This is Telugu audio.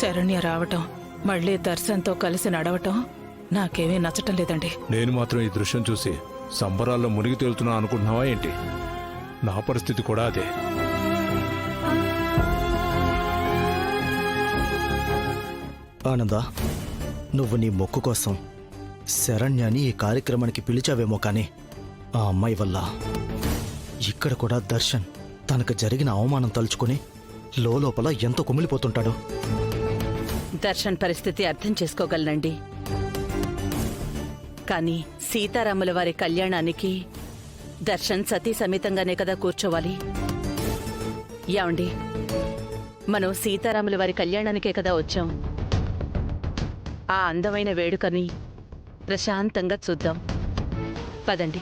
శరణ్య రావటం, మళ్ళీ దర్శన్తో కలిసి నడవటం నాకేమీ నచ్చటం లేదండి. నేను మాత్రం ఈ దృశ్యం చూసి సంబరాల్లో మునిగి తేలుతున్నా అనుకుంటున్నావా ఏంటి? నా పరిస్థితి కూడా అదే. ఆనంద, నువ్వు నీ మొక్కు కోసం శరణ్యాని ఈ కార్యక్రమానికి పిలిచావేమో కానీ ఆ అమ్మాయి వల్ల ఇక్కడ కూడా దర్శన్ తనకు జరిగిన అవమానం తలుచుకుని లోపల ఎంతో కుమిలిపోతుంటాడు. దర్శన్ పరిస్థితి అర్థం చేసుకోగలనండి. కానీ సీతారాముల వారి కళ్యాణానికి దర్శన్ సతీ సమేతంగానే కదా కూర్చోవాలి. యాండి, మనం సీతారాముల వారి కళ్యాణానికే కదా వచ్చాం. ఆ అందమైన వేడుకని ప్రశాంతంగా చూద్దాం. పదండి.